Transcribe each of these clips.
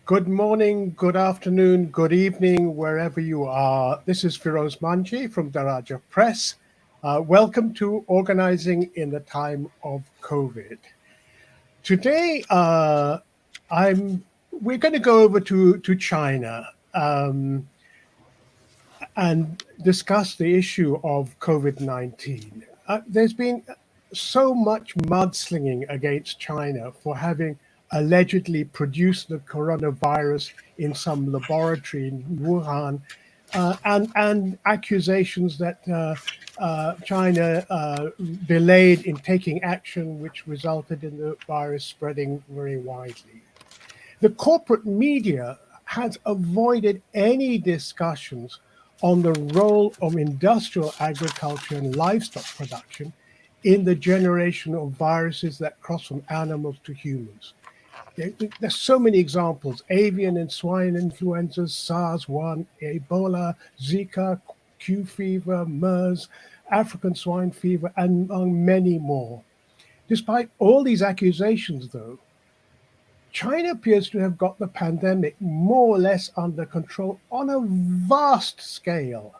Good morning, good afternoon, good evening, wherever you are. This is Firoz Manji from Daraja Press. Welcome to Organizing in the Time of COVID. Today, we're going to go over to China and discuss the issue of COVID-19. There's been so much mudslinging against China for having allegedly produced the coronavirus in some laboratory in Wuhan, and accusations that China delayed in taking action, which resulted in the virus spreading very widely. The corporate media has avoided any discussions on the role of industrial agriculture and livestock production in the generation of viruses that cross from animals to humans. There's so many examples: avian and swine influenzas, SARS-1, Ebola, Zika, Q fever, MERS, African swine fever, and among many more. Despite all these accusations, though, China appears to have got the pandemic more or less under control on a vast scale.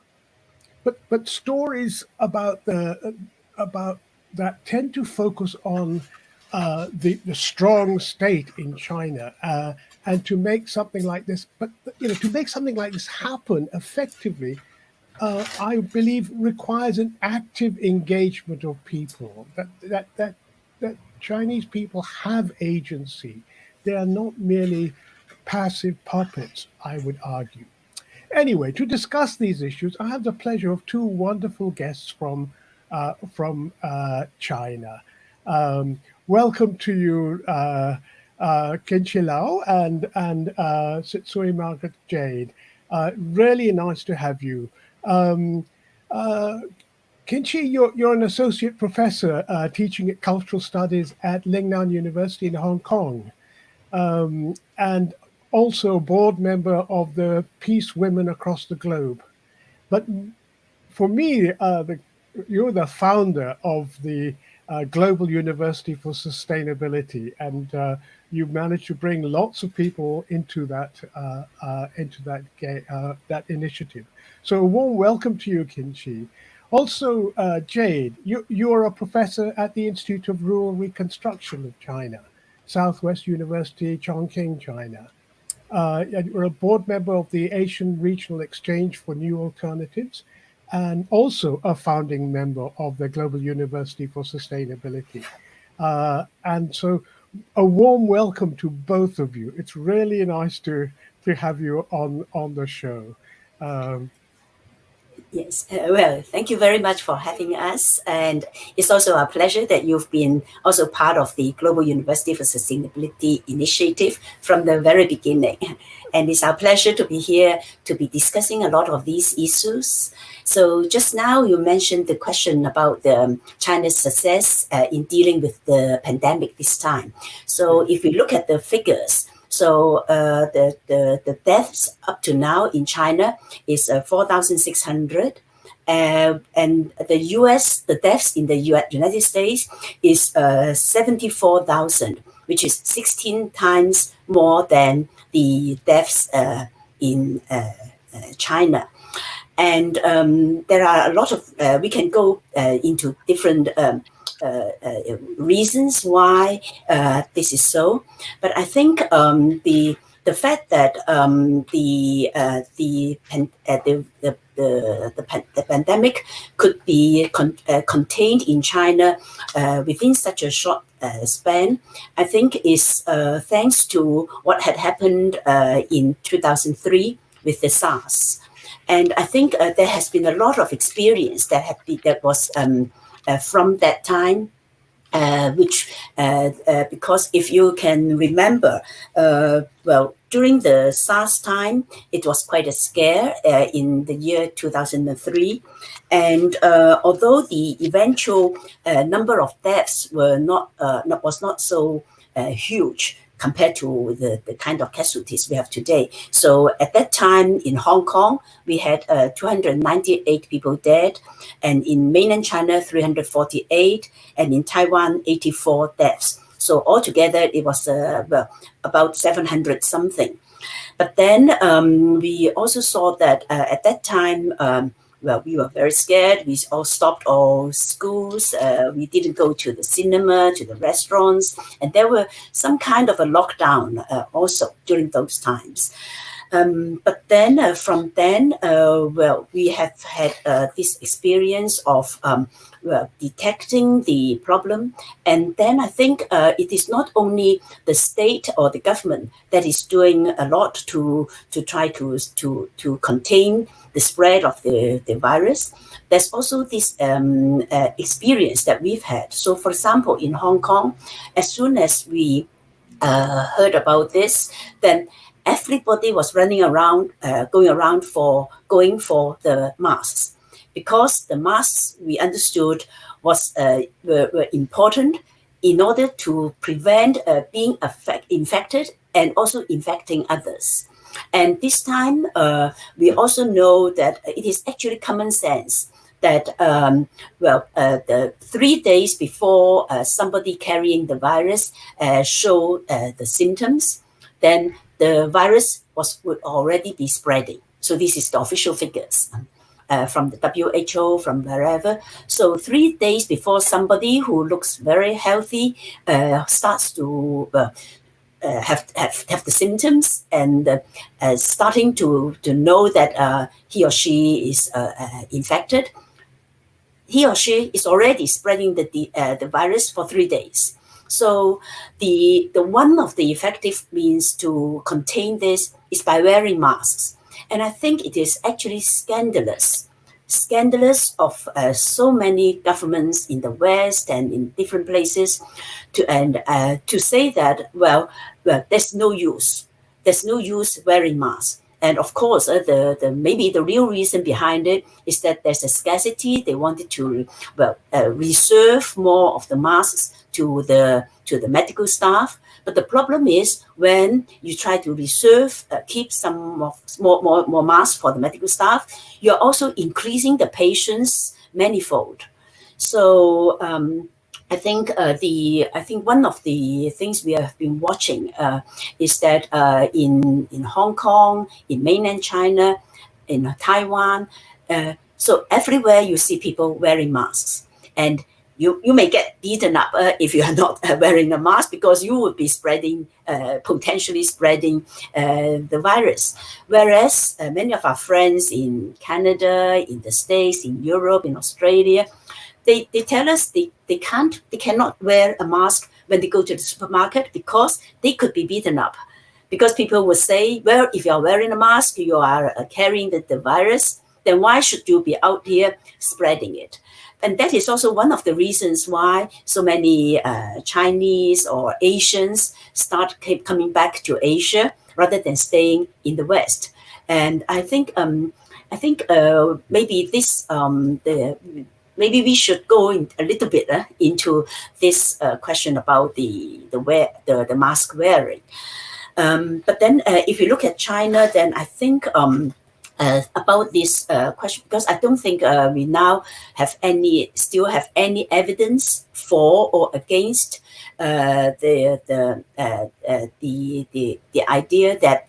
But stories about that tend to focus on the strong state in China, and to make something like this. But to make something like this happen effectively, I believe requires an active engagement of people. That Chinese people have agency. They are not merely passive puppets, I would argue. Anyway, to discuss these issues, I have the pleasure of two wonderful guests from China. Welcome to you, Kenchi Lau and Tsui Margaret, Jade. Really nice to have you. Kenchi, you're an associate professor teaching at cultural studies at Lingnan University in Hong Kong, and also a board member of the peacewomen across the globe. But for me, you're the founder of the Global University for Sustainability, and you've managed to bring lots of people into that initiative. So a warm welcome to you, Kenchi. Also, Jade, you're a professor at the Institute of Rural Reconstruction of China, Southwest University, Chongqing, China. You're a board member of the Asian Regional Exchange for New Alternatives, and also a founding member of the Global University for Sustainability. And so a warm welcome to both of you. It's really nice to have you on the show. Yes, well, thank you very much for having us. And it's also a pleasure that you've been also part of the Global University for Sustainability initiative from the very beginning. And it's our pleasure to be here to be discussing a lot of these issues. So just now you mentioned the question about China's success in dealing with the pandemic this time. So if we look at the figures, so the deaths up to now in China is 4,600, and the deaths in the United States is 74,000, which is 16 times more than the deaths in China. And there are a lot of we can go into different reasons why this is so, but I think the fact that the pandemic could be contained in China within such a short span, I think is thanks to what had happened in 2003 with the SARS. And I think there has been a lot of experience that was from that time, which because if you can remember, well, during the SARS time, it was quite a scare in the year 2003. And although the eventual number of deaths was not so huge compared to the kind of casualties we have today. So at that time in Hong Kong, we had 298 people dead, and in mainland China, 348, and in Taiwan, 84 deaths. So altogether, it was about 700 something. But then we also saw that at that time, we were very scared. We all stopped all schools. We didn't go to the cinema, to the restaurants. And there were some kind of a lockdown also during those times. But then from then, we have had this experience of detecting the problem. And then I think it is not only the state or the government that is doing a lot to try to contain the spread of the virus. There's also this experience that we've had. So for example, in Hong Kong, as soon as we heard about this, then everybody was running around, going for the masks, because the masks, we understood, were important in order to prevent being infected and also infecting others. And this time, we also know that it is actually common sense that, the 3 days before somebody carrying the virus showed the symptoms, then the virus would already be spreading. So this is the official figures from the WHO, from wherever. So 3 days before somebody who looks very healthy starts to have the symptoms and starting to know that he or she is infected, he or she is already spreading the virus for 3 days. So the one of the effective means to contain this is by wearing masks. And I think it is actually scandalous of so many governments in the West and in different places to say that, well, there's no use wearing masks. And of course, maybe the real reason behind it is that there's a scarcity. They wanted to reserve more of the masks to the medical staff. But the problem is, when you try to keep some more masks for the medical staff, you're also increasing the patients manifold. So I think one of the things we have been watching is that in Hong Kong, in mainland China, in Taiwan, so everywhere you see people wearing masks, and you may get beaten up if you are not wearing a mask, because you would be potentially spreading the virus. Whereas many of our friends in Canada, in the States, in Europe, in Australia, they tell us they cannot wear a mask when they go to the supermarket because they could be beaten up. Because people will say, well, if you're wearing a mask, you are carrying the virus, then why should you be out here spreading it? And that is also one of the reasons why so many Chinese or Asians keep coming back to Asia rather than staying in the West. And I think maybe this maybe we should go a little bit into this question about the mask wearing. But then if you look at China, then I think about this question, because I don't think we now still have any evidence for or against the idea that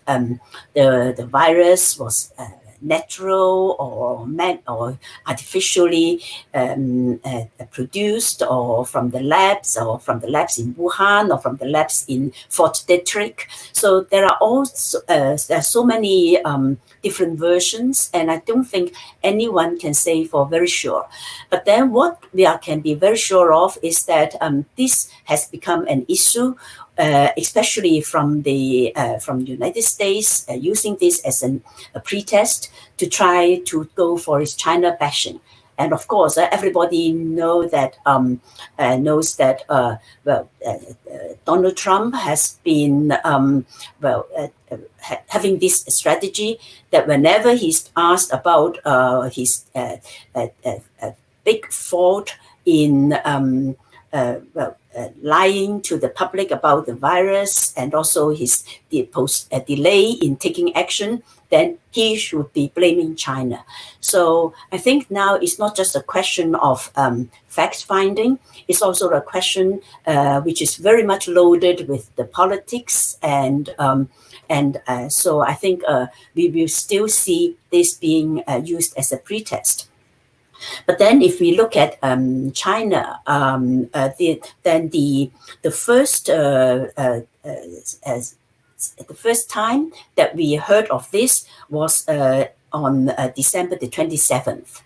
the virus was natural or artificially produced, or from the labs in Wuhan, or from the labs in Fort Detrick. So there are also there are so many different versions, and I don't think anyone can say for very sure. But then what we can be very sure of is that this has become an issue, especially from the United States, using this as a pretext to try to go for its China bashing. And of course, everybody knows that Donald Trump has been having this strategy that whenever he's asked about his big fault in lying to the public about the virus and also his delay in taking action, then he should be blaming China. So I think now it's not just a question of fact finding, it's also a question which is very much loaded with the politics, and so I think we will still see this being used as a pretext. But then, if we look at China, then the first time that we heard of this was on December the 27th.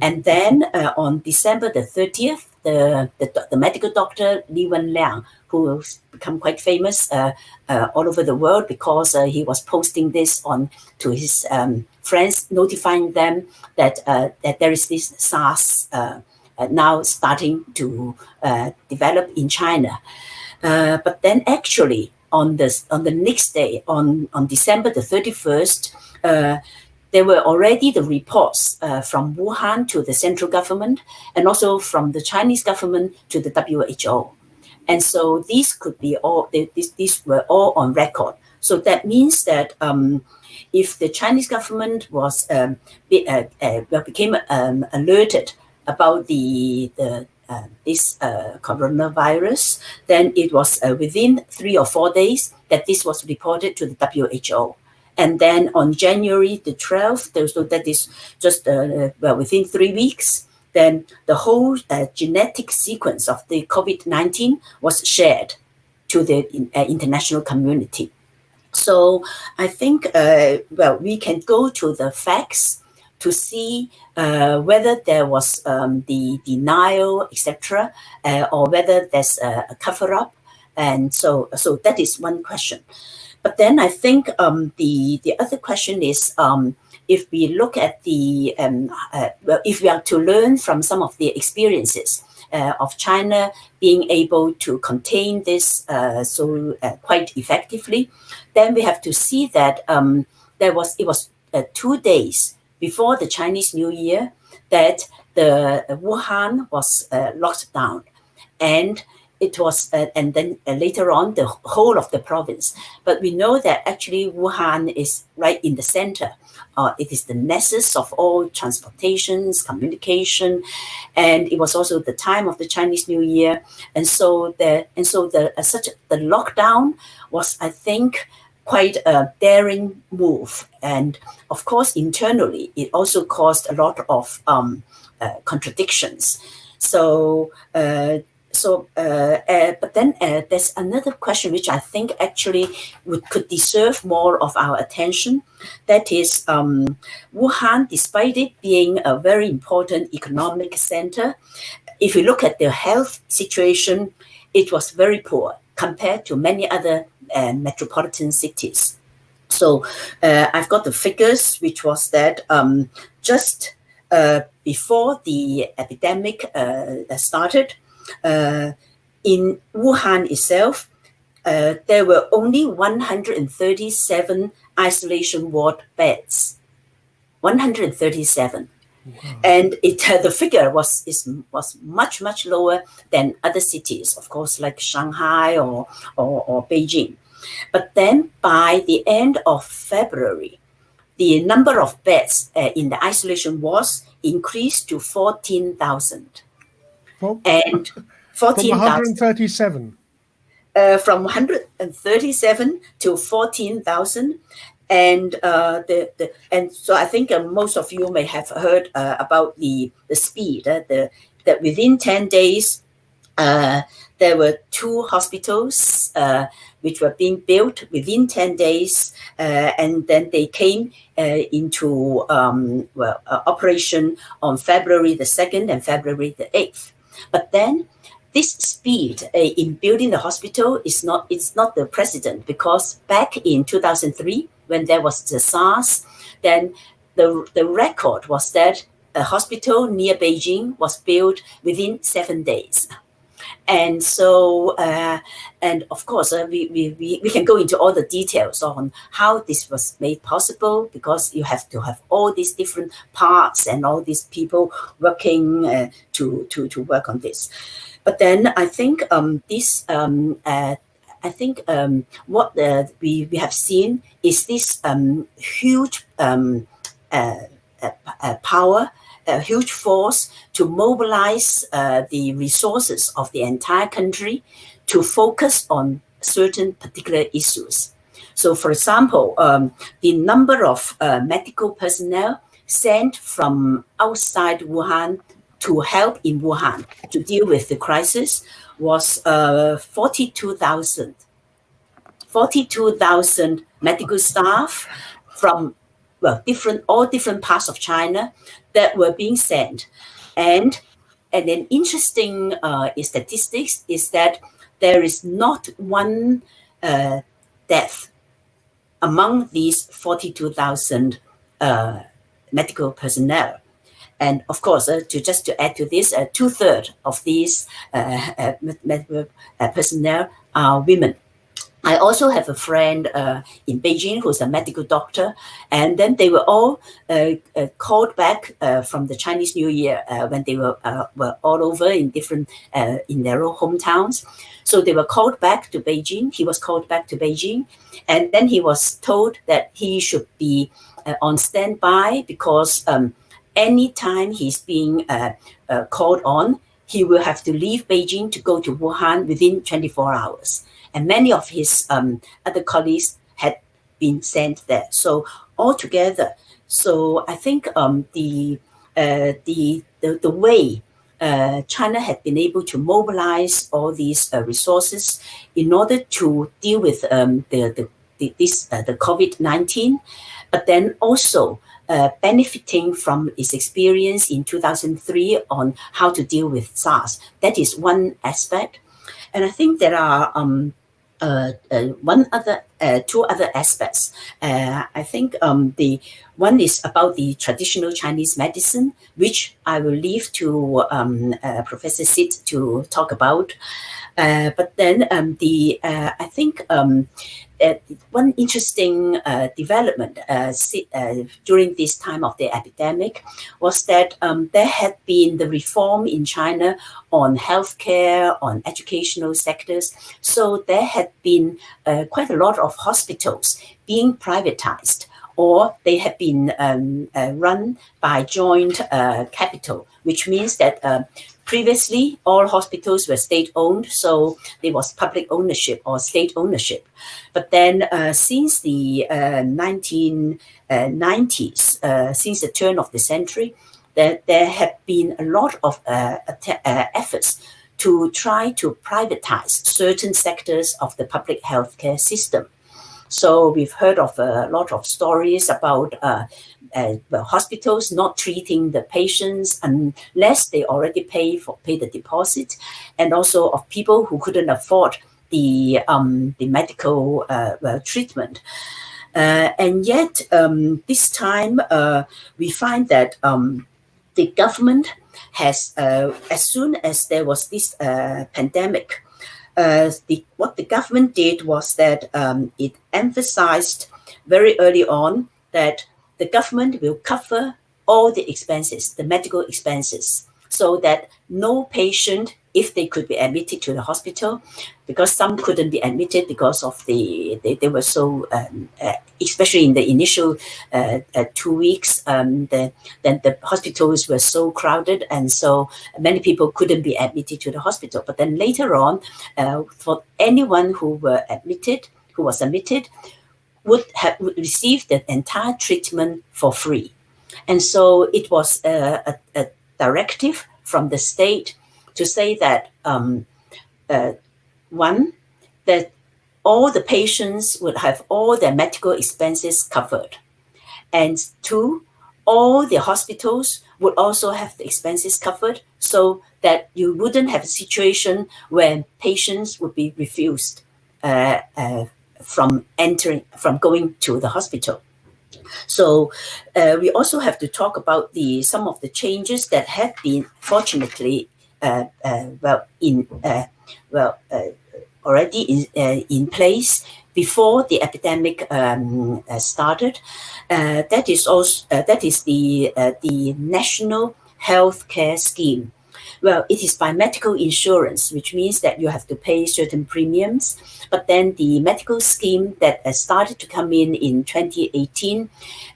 And then on December the 30th, the medical doctor Lingnan, who has become quite famous all over the world because he was posting this on to his friends, notifying them that that there is this SARS now starting to develop in China. But then actually on the next day, on December the 31st, there were already the reports from Wuhan to the central government and also from the Chinese government to the WHO. And so these could be all, these were all on record. So that means that if the Chinese government was became alerted about this coronavirus, then it was within 3 or 4 days that this was reported to the WHO. And then on January the 12th, so that is just within 3 weeks, then the whole genetic sequence of the COVID-19 was shared to the international community. So I think, we can go to the facts to see whether there was the denial, etc., or whether there's a cover-up. And so that is one question. But then I think the other question is, if we look at the, if we are to learn from some of the experiences of China being able to contain this quite effectively, then we have to see that it was 2 days before the Chinese New Year that the Wuhan was locked down, and it was, and then later on the whole of the province. But we know that actually Wuhan is right in the center. It is the nexus of all transportations, communication, and it was also the time of the Chinese New Year. And so the lockdown was, I think, quite a daring move. And of course, internally, it also caused a lot of contradictions. But then there's another question which I think actually could deserve more of our attention. That is, Wuhan, despite it being a very important economic center, if you look at the health situation, it was very poor compared to many other metropolitan cities. So I've got the figures, which was that just before the epidemic started, in Wuhan itself, there were only 137 isolation ward beds. 137. Wow. And the figure was much, much lower than other cities, of course, like Shanghai or Beijing. But then by the end of February, the number of beds in the isolation wards increased to 14,000. And 14,000. From 137. From 137 to 14,000. And and so I think most of you may have heard about the speed, that within 10 days, there were 2 hospitals which were being built within 10 days, and then they came into operation on February the 2nd and February the 8th. But then this speed in building the hospital it's not the precedent, because back in 2003, when there was the SARS, then the record was that a hospital near Beijing was built within 7 days. And so, and of course, we can go into all the details on how this was made possible, because you have to have all these different parts and all these people working to work on this. But then I think what we have seen is this huge power, a huge force to mobilize the resources of the entire country to focus on certain particular issues. So, for example, the number of medical personnel sent from outside Wuhan to help in Wuhan to deal with the crisis was 42,000. 42,000 medical staff from all different parts of China that were being sent. And an interesting statistics is that there is not one death among these 42,000 medical personnel. And of course, to add to this, 2/3 of these medical personnel are women. I also have a friend in Beijing who's a medical doctor, and then they were all called back from the Chinese New Year when they were all over in different in their own hometowns. So they were called back to Beijing. He was called back to Beijing, and then he was told that he should be on standby because anytime he's being called on, he will have to leave Beijing to go to Wuhan within 24 hours. And many of his other colleagues had been sent there. So altogether, so I think the way China had been able to mobilize all these resources in order to deal with the COVID-19, but then also benefiting from its experience in 2003 on how to deal with SARS. That is one aspect. And I think there are two other aspects. I think the one is about the traditional Chinese medicine, which I will leave to Professor Sid to talk about. But then I think one interesting development during this time of the epidemic was that there had been the reform in China on healthcare, on educational sectors. So there had been quite a lot of hospitals being privatized, or they had been run by joint capital, which means that previously, all hospitals were state-owned, so there was public ownership or state ownership. But then since the 1990s, since the turn of the century, there have been a lot of efforts to try to privatize certain sectors of the public healthcare system. So we've heard of a lot of stories about hospitals not treating the patients unless they already pay the deposit, and also of people who couldn't afford the medical treatment. And yet, this time we find that the government has, as soon as there was this pandemic, what the government did was that it emphasized very early on that the government will cover all the expenses, the medical expenses, so that no patient, if they could be admitted to the hospital, because some couldn't be admitted because of they were so, especially in the initial 2 weeks, then the hospitals were so crowded, and so many people couldn't be admitted to the hospital. But then later on, for anyone who was admitted, would receive the entire treatment for free. And so it was a directive from the state to say that one, that all the patients would have all their medical expenses covered. And two, all the hospitals would also have the expenses covered, so that you wouldn't have a situation where patients would be refused from going to the hospital. So we also have to talk about some of the changes that have been fortunately already in place before the epidemic started. That is the National Healthcare Scheme, Well, it is by medical insurance, which means that you have to pay certain premiums. But then the medical scheme that started to come in 2018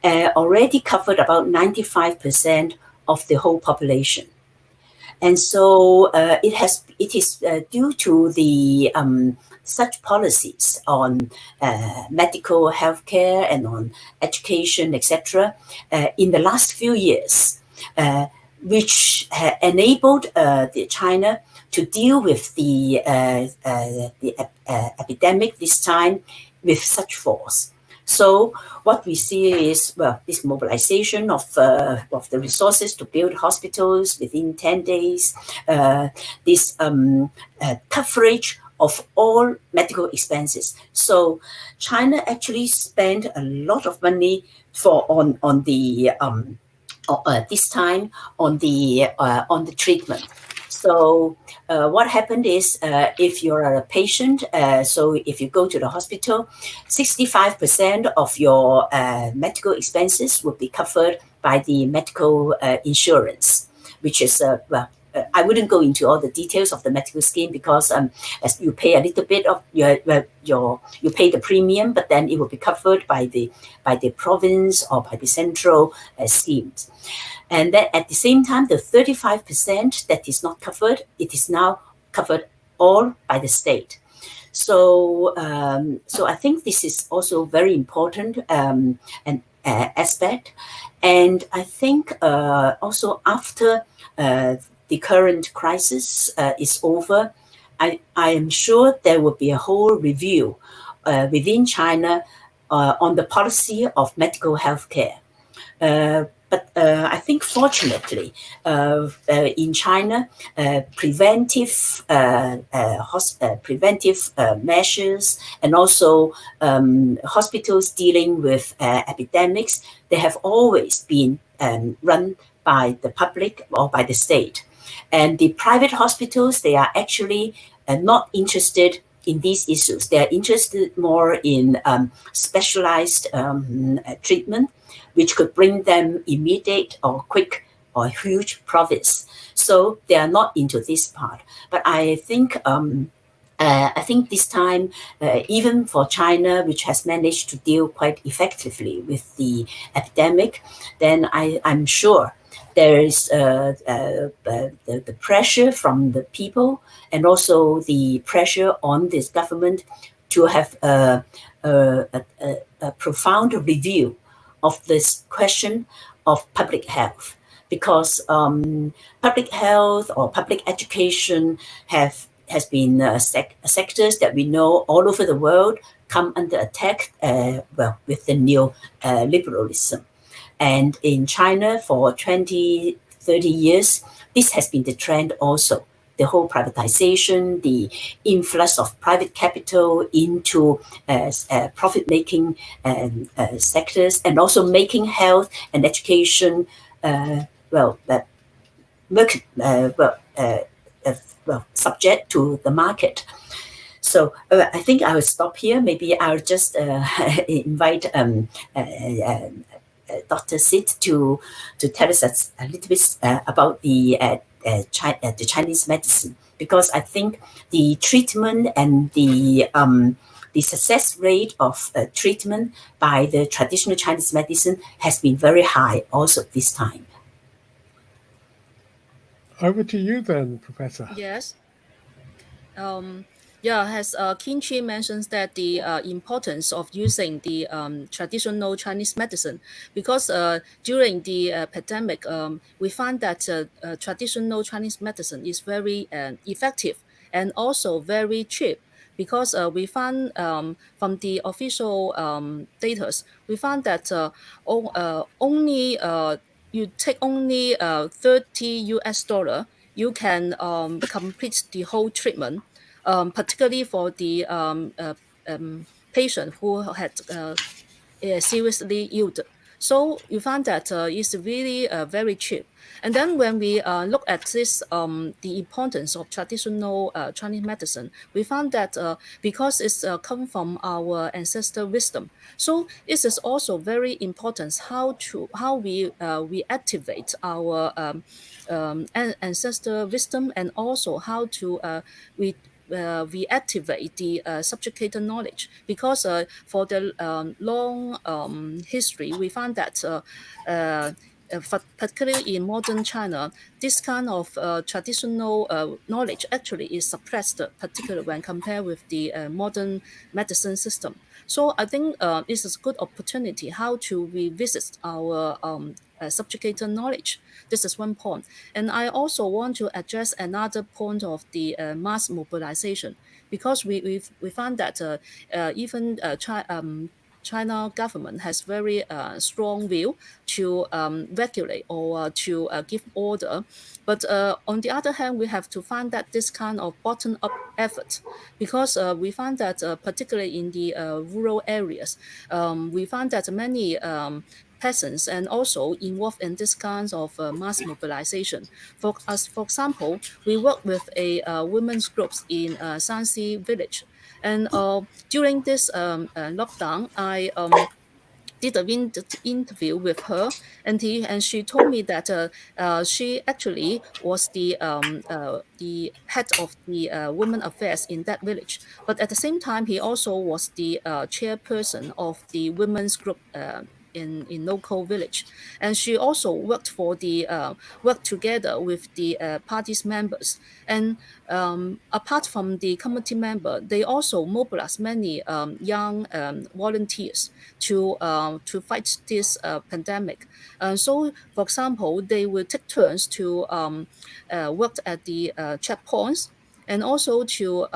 already covered about 95% of the whole population. And so it is due to the such policies on medical healthcare and on education, etc., in the last few years, which enabled China to deal with the epidemic this time with such force. So what we see is, well, this mobilization of the resources to build hospitals within 10 days, this coverage of all medical expenses. So China actually spent a lot of money on the this time on the treatment. So what happened is, if you're a patient, so if you go to the hospital, 65% of your medical expenses will be covered by the medical insurance, which is, well, I wouldn't go into all the details of the medical scheme because as you pay a little bit of you pay the premium, but then it will be covered by the province or by the central schemes. And then at the same time, the 35% that is not covered, it is now covered all by the state. So, so I think this is also very important an aspect. And I think also after the current crisis is over, I am sure there will be a whole review within China on the policy of medical healthcare. But I think fortunately, in China, preventive measures and also hospitals dealing with epidemics, they have always been run by the public or by the state. And the private hospitals, they are actually not interested in these issues. They are interested more in specialized treatment, which could bring them immediate or quick or huge profits. So they are not into this part. But I think this time, even for China, which has managed to deal quite effectively with the epidemic, then I'm sure there is the pressure from the people and also the pressure on this government to have a profound review of this question of public health, because public health or public education has been sectors that we know all over the world come under attack, well, with the neoliberalism. And in China for 20, 30 years, this has been the trend also. The whole privatization, the influx of private capital into profit-making sectors, and also making health and education subject to the market. So I think I will stop here. Maybe I'll just invite Dr. Sid to tell us a little bit about the Chinese medicine, because I think the treatment and the success rate of treatment by the traditional Chinese medicine has been very high also this time. Over to you then, Professor. Yes. Yeah, as Qin mentions that the importance of using the traditional Chinese medicine, because during the pandemic, we found that traditional Chinese medicine is very effective and also very cheap, because we found from the official data, we found that only you take only $30, you can complete the whole treatment. Particularly for the patient who had seriously ill. So you find that it's really very cheap. And then when we look at this, the importance of traditional Chinese medicine, we found that because it's come from our ancestor wisdom, so it is also very important how we activate our ancestor wisdom, and also how to we activate the subjugated knowledge, because for the long history, we found that particularly in modern China, this kind of traditional knowledge actually is suppressed, particularly when compared with the modern medicine system. So I think this is a good opportunity how to revisit our subjugated knowledge. This is one point. And I also want to address another point of the mass mobilization, because we found that even China government has very strong view to regulate or to give order. But on the other hand, we have to find that this kind of bottom-up effort, because we found that particularly in the rural areas, we found that many peasants and also involved in this kinds of mass mobilization. For example, we work with a women's groups in Shanxi village, and during this lockdown, I did an interview with her, and she told me that she actually was the head of the women affairs in that village, but at the same time he also was the chairperson of the women's group in local village, and she also worked together with the party's members. And apart from the committee member, they also mobilized many young volunteers to fight this pandemic. So, for example, they will take turns to work at the checkpoints, and also to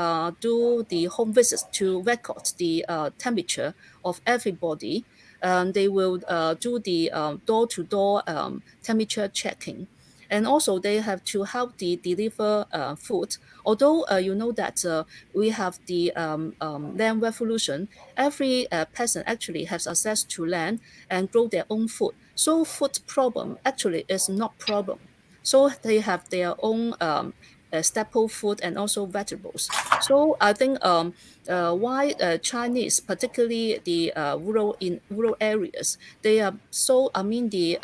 do the home visits to record the temperature of everybody. They will do the door-to-door temperature checking. And also they have to help the deliver food. Although you know that we have the land revolution, every person actually has access to land and grow their own food. So food problem actually is not problem. So they have their own staple food and also vegetables. So I think why Chinese, particularly the rural areas, they are so, I mean, the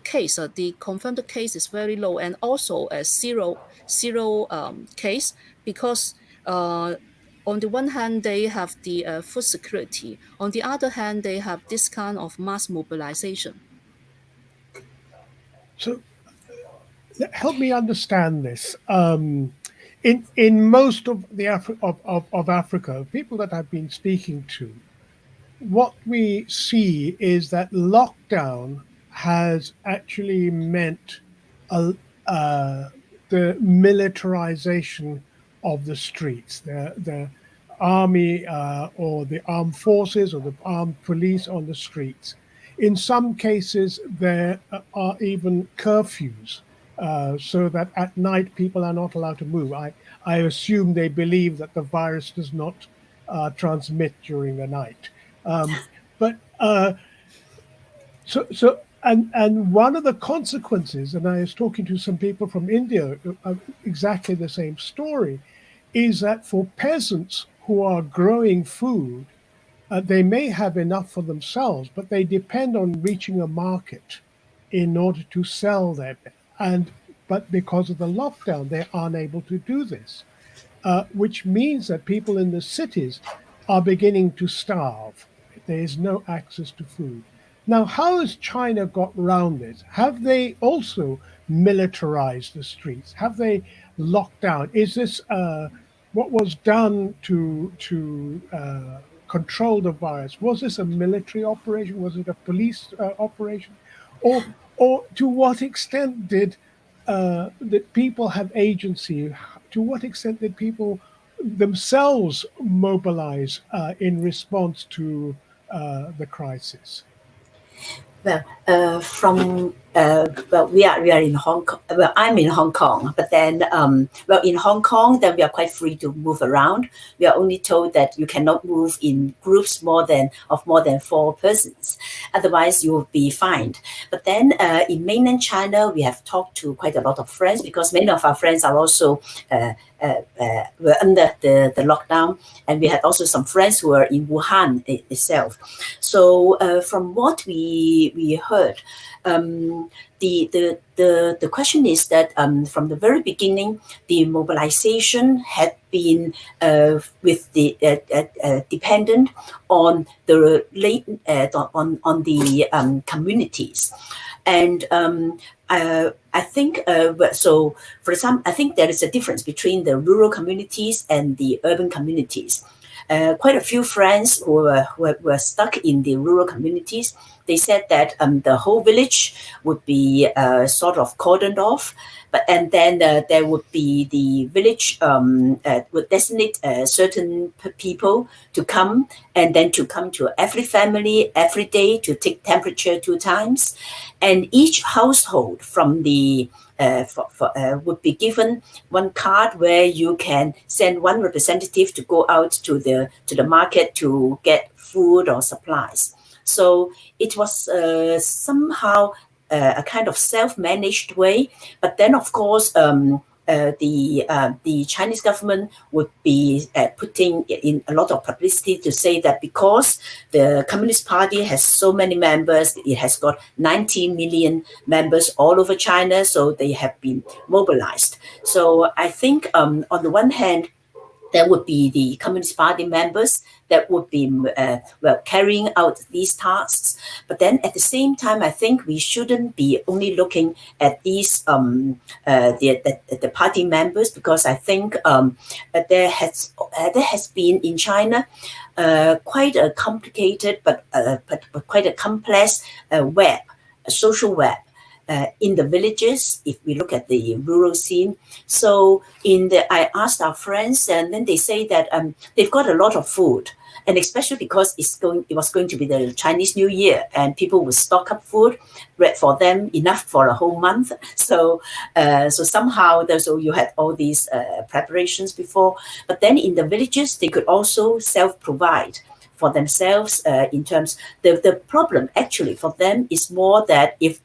case, the confirmed case is very low, and also a zero case, because on the one hand they have the food security, on the other hand they have this kind of mass mobilization. So help me understand this. In most of the of Africa, people that I've been speaking to, what we see is that lockdown has actually meant a, the militarization of the streets. The army or the armed forces or the armed police on the streets. In some cases, there are even curfews, so that at night people are not allowed to move. I assume they believe that the virus does not transmit during the night. But and one of the consequences, and I was talking to some people from India, exactly the same story, is that for peasants who are growing food, they may have enough for themselves, but they depend on reaching a market in order to sell them. But because of the lockdown, they're unable to do this, which means that people in the cities are beginning to starve. There is no access to food. Now, how has China got round this? Have they also militarized the streets? Have they locked down? Is this what was done to control the virus? Was this a military operation? Was it a police operation? Or to what extent did people have agency? To what extent did people themselves mobilize in response to the crisis? Well, from well, we are in Hong Kong. Well, I'm in Hong Kong, but then, in Hong Kong, then we are quite free to move around. We are only told that you cannot move in groups more than 4 persons, otherwise you will be fined. But then, in mainland China, we have talked to quite a lot of friends, because many of our friends are also were under the lockdown, and we had also some friends who were in Wuhan itself. So from what we heard. The question is that from the very beginning, the mobilization had been with the dependent on the on the communities, and I think so. For example, I think there is a difference between the rural communities and the urban communities. Quite a few friends who were stuck in the rural communities, they said that the whole village would be sort of cordoned off, and then there would be the village would designate certain people to come, and then to come to every family every day to take temperature 2 times, and each household from the would be given one card where you can send one representative to go out to the market to get food or supplies. So it was somehow a kind of self-managed way. But then, of course, the Chinese government would be putting in a lot of publicity to say that because the Communist Party has so many members, it has got 19 million members all over China, so they have been mobilized. So I think on the one hand, there would be the Communist Party members that would be carrying out these tasks. But then at the same time, I think we shouldn't be only looking at these the party members, because I think there has been in China quite a complicated but quite a complex web, a social web. In the villages, if we look at the rural scene. So I asked our friends, and then they say that they've got a lot of food, and especially because it was going to be the Chinese New Year, and people would stock up food for them enough for a whole month. So somehow you had all these preparations before, but then in the villages they could also self-provide for themselves in terms the problem actually for them is more that if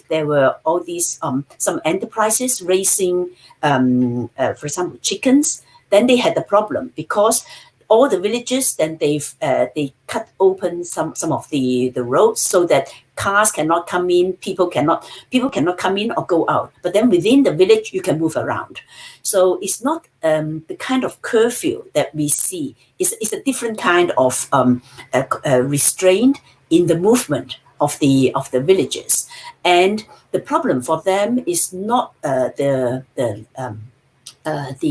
there were all these some enterprises raising for example chickens, then they had the problem because all the villages, then they cut open some of the roads so that cars cannot come in, people cannot come in or go out. But then within the village, you can move around. So it's not the kind of curfew that we see. It's a different kind of restraint in the movement of the villages. And the problem for them is not the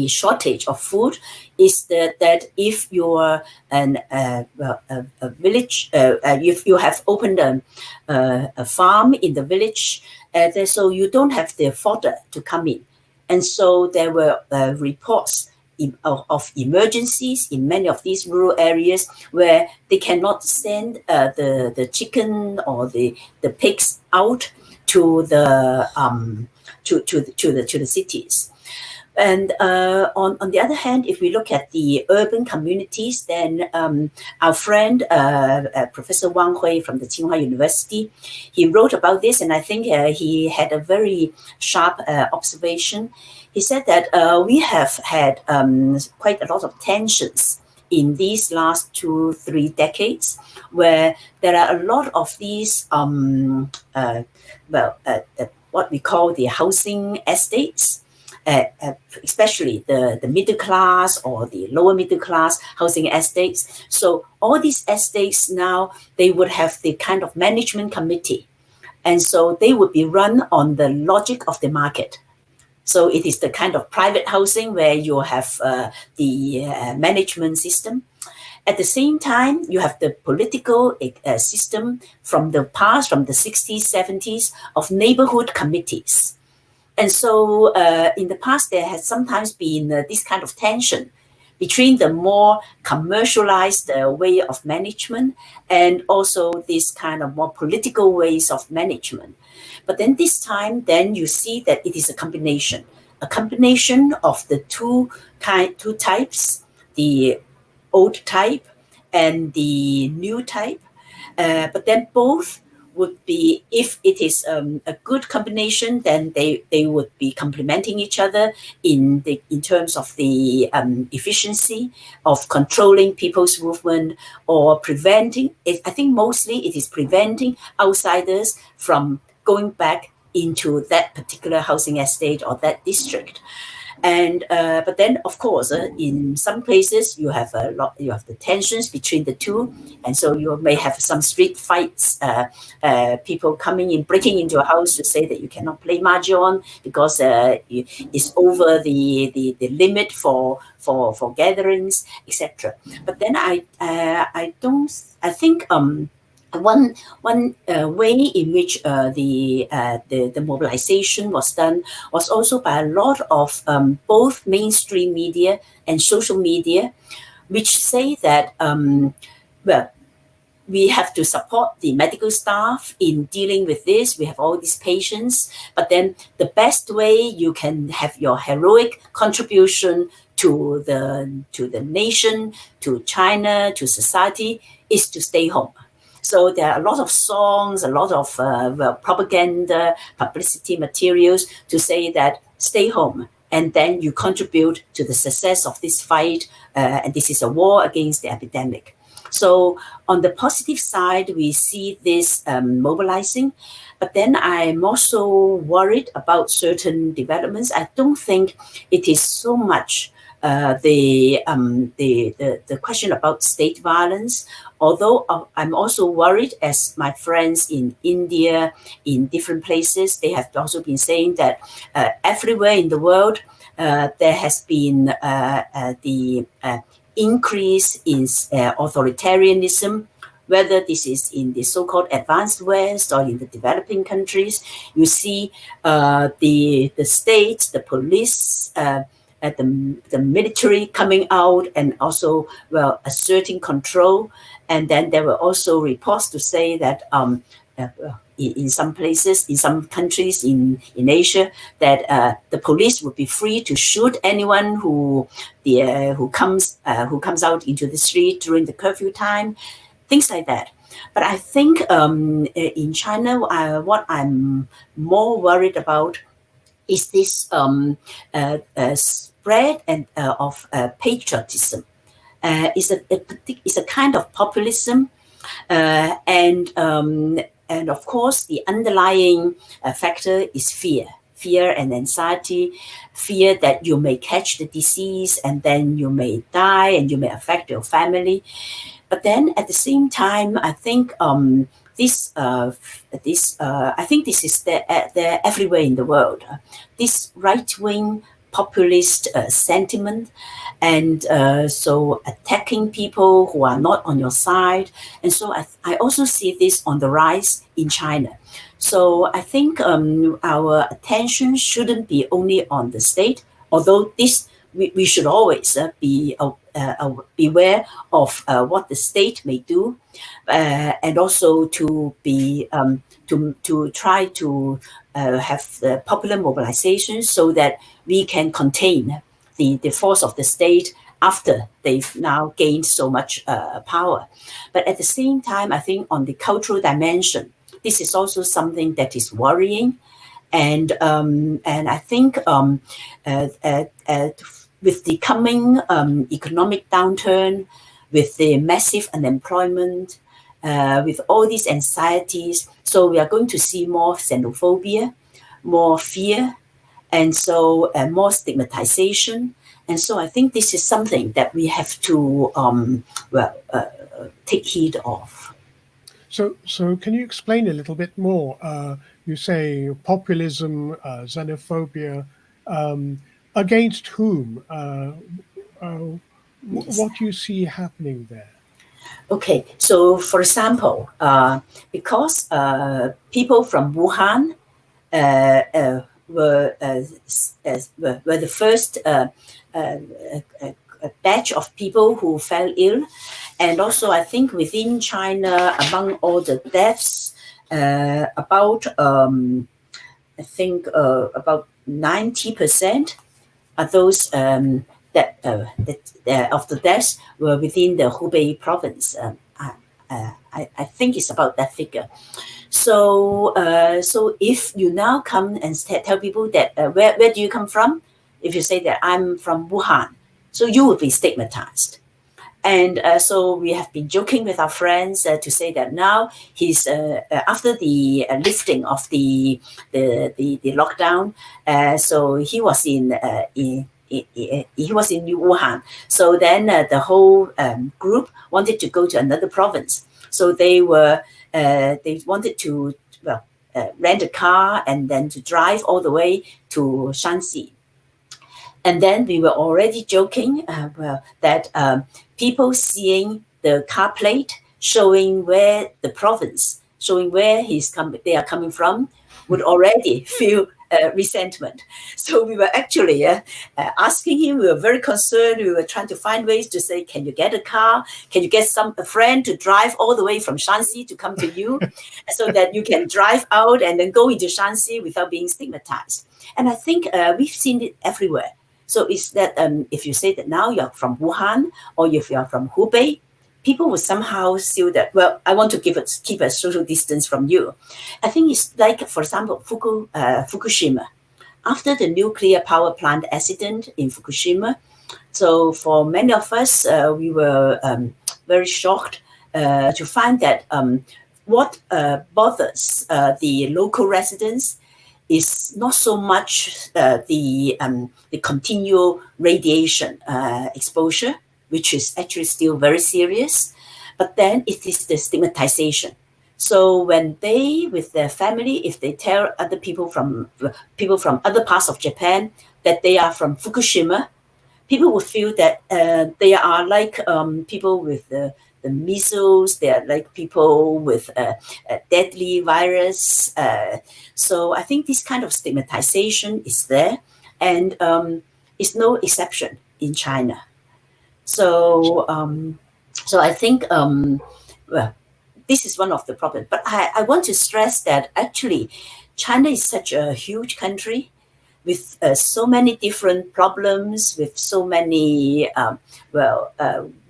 shortage of food, is that if you're a village, if you have opened a farm in the village, so you don't have the fodder to come in. And so there were reports of emergencies in many of these rural areas where they cannot send the chicken or the pigs out to the cities. And on the other hand, if we look at the urban communities, then our friend, Professor Wang Hui from the Tsinghua University, he wrote about this, and I think he had a very sharp observation. He said that we have had quite a lot of tensions in these last 2-3 decades, where there are a lot of these, what we call the housing estates, especially the middle class or the lower middle class housing estates. So all these estates now, they would have the kind of management committee. And so they would be run on the logic of the market. So it is the kind of private housing where you have the management system. At the same time, you have the political system from the past, from the 60s, 70s, of neighborhood committees. And so in the past, there has sometimes been this kind of tension between the more commercialized way of management and also this kind of more political ways of management. But then this time, then you see that it is a combination of the two types, the old type and the new type. But then both would be, if it is a good combination, then they would be complementing each other in terms of the efficiency of controlling people's movement or preventing it. I think mostly it is preventing outsiders from going back into that particular housing estate or that district. And but then, of course, in some places you have the tensions between the two, and so you may have some street fights, people coming in, breaking into a house to say that you cannot play mahjong because it's over the limit for gatherings, etc. But then I think one way in which the mobilization was done was also by a lot of both mainstream media and social media, which say that well, we have to support the medical staff in dealing with this. We have all these patients, but then the best way you can have your heroic contribution to the nation, to China, to society, is to stay home. So there are a lot of songs, a lot of propaganda, publicity materials to say that stay home, and then you contribute to the success of this fight, and this is a war against the epidemic. So on the positive side, we see this mobilizing, but then I'm also worried about certain developments. I don't think it is so much the question about state violence, although I'm also worried, as my friends in India, in different places, they have also been saying that everywhere in the world there has been the increase in authoritarianism, whether this is in the so-called advanced West or in the developing countries. You see the states, the police, the military coming out and also asserting control. And then there were also reports to say that in some places, in some countries in Asia, that the police would be free to shoot anyone who comes out into the street during the curfew time, things like that. But I think in China, what I'm more worried about is this spread of patriotism. It's a kind of populism, and of course the underlying factor is fear and anxiety, fear that you may catch the disease and then you may die and you may affect your family. But then at the same time, I think I think this is there everywhere in the world. This right-wing populist sentiment, and so attacking people who are not on your side. And so I also see this on the rise in China. So I think our attention shouldn't be only on the state, although we should always be beware of what the state may do, and also to be to try to have the popular mobilization so that we can contain the force of the state after they've now gained so much power. But at the same time, I think on the cultural dimension, this is also something that is worrying, and I think with the coming economic downturn, with the massive unemployment, with all these anxieties, so we are going to see more xenophobia, more fear, and so more stigmatization. And so I think this is something that we have to take heed of. So can you explain a little bit more? You say populism, xenophobia, against whom? What do you see happening there? Okay, so for example, because people from Wuhan were the first batch of people who fell ill. And also, I think within China, among all the deaths, about 90% are those that of the deaths were within the Hubei province. I think it's about that figure. So if you now come and tell people that where do you come from? If you say that I'm from Wuhan, so you will be stigmatized. And so we have been joking with our friends to say that now he's after the lifting of the lockdown. So he was in Wuhan. So then the whole group wanted to go to another province. So they wanted to rent a car and then to drive all the way to Shanxi. And then we were already joking that people seeing the car plate showing where the province, showing where they are coming from, would already feel resentment. So we were actually asking him. We were very concerned. We were trying to find ways to say, "Can you get a car? Can you get a friend to drive all the way from Shanxi to come to you, so that you can drive out and then go into Shanxi without being stigmatized?" And I think we've seen it everywhere. So it's that if you say that now you're from Wuhan or if you're from Hubei, people will somehow feel that, well, I want to keep a social distance from you. I think it's like, for example, Fukushima. After the nuclear power plant accident in Fukushima, so for many of us, we were very shocked to find that what bothers the local residents is not so much the continual radiation exposure, which is actually still very serious, but then it is the stigmatization. So when they, with their family, if they tell other people from other parts of Japan that they are from Fukushima, people will feel that they are like people with the measles, they are like people with a deadly virus. So I think this kind of stigmatization is there, and it's no exception in China. So I think, well, this is one of the problems. But I want to stress that actually China is such a huge country with so many different problems, with so many,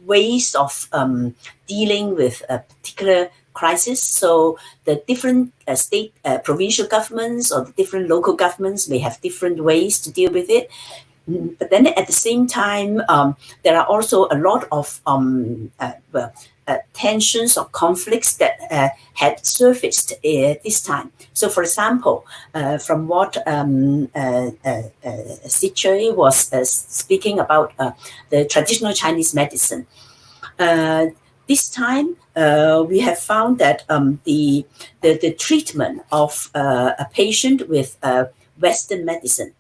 ways of dealing with a particular crisis. So the different state, provincial governments or the different local governments may have different ways to deal with it. But then at the same time, there are also a lot of tensions or conflicts that had surfaced this time. So, for example, from what Tsui was speaking about the traditional Chinese medicine, this time we have found that the treatment of a patient with Western medicine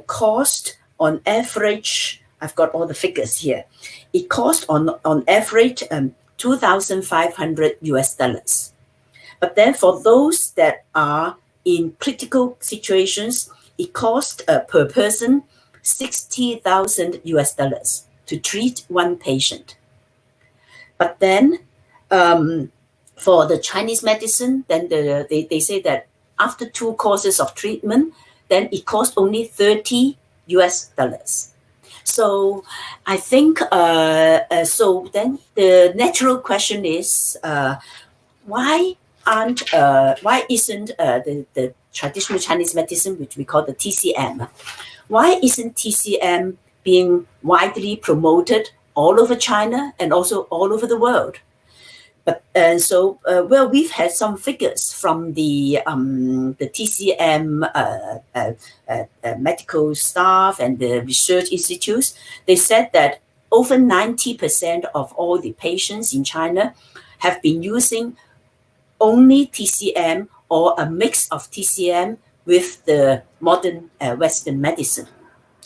cost on average, I've got all the figures here, it cost on average $2,500. But then for those that are in critical situations, it cost per person $60,000 to treat one patient. But then for the Chinese medicine, then they say that after 2 courses of treatment, then it costs only $30. So I think, so then the natural question is, why isn't the traditional Chinese medicine, which we call the TCM, why isn't TCM being widely promoted all over China and also all over the world? But well, we've had some figures from the TCM medical staff and the research institutes. They said that over 90% of all the patients in China have been using only TCM or a mix of TCM with the modern Western medicine.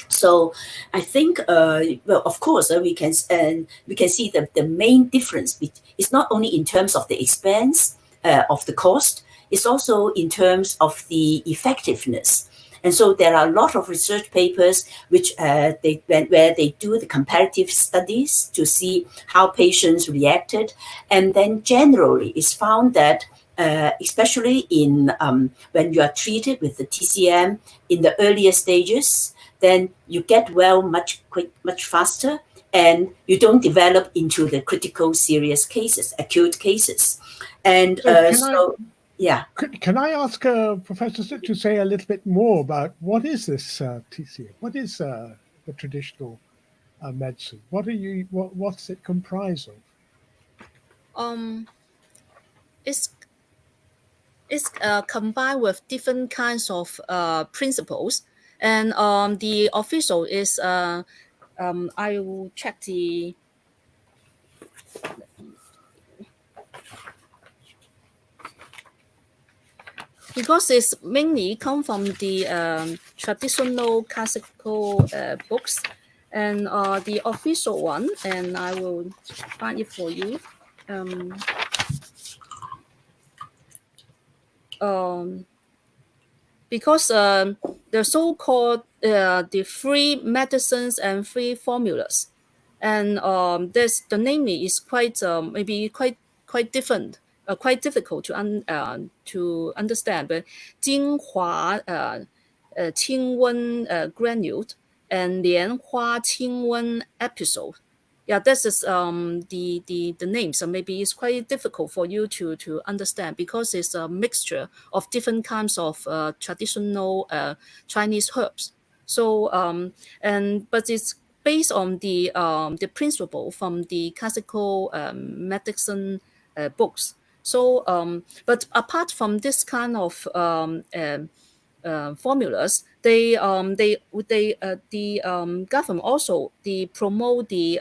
So I think, well, of course, we can see the main difference. It's not only in terms of the expense of the cost, it's also in terms of the effectiveness. And so there are a lot of research papers which where they do the comparative studies to see how patients reacted. And then generally it's found that especially in when you are treated with the TCM in the earlier stages, then you get well much faster, and you don't develop into the critical serious cases, acute cases. And can I ask Professor to say a little bit more about what is this TCM? What is the traditional medicine? What's it comprised of? It's combined with different kinds of principles, and the official is I will check the because it's mainly come from the traditional classical books, and the official one, and I will find it for you. Because the so-called the free medicines and free formulas, and the naming is quite maybe quite different, quite difficult to understand. But 精华清温 granule and 莲花清温 episode. Yeah, this is the name. So maybe it's quite difficult for you to understand because it's a mixture of different kinds of traditional Chinese herbs. So but it's based on the principle from the classical medicine books. So but apart from this kind of formulas, the government also promote the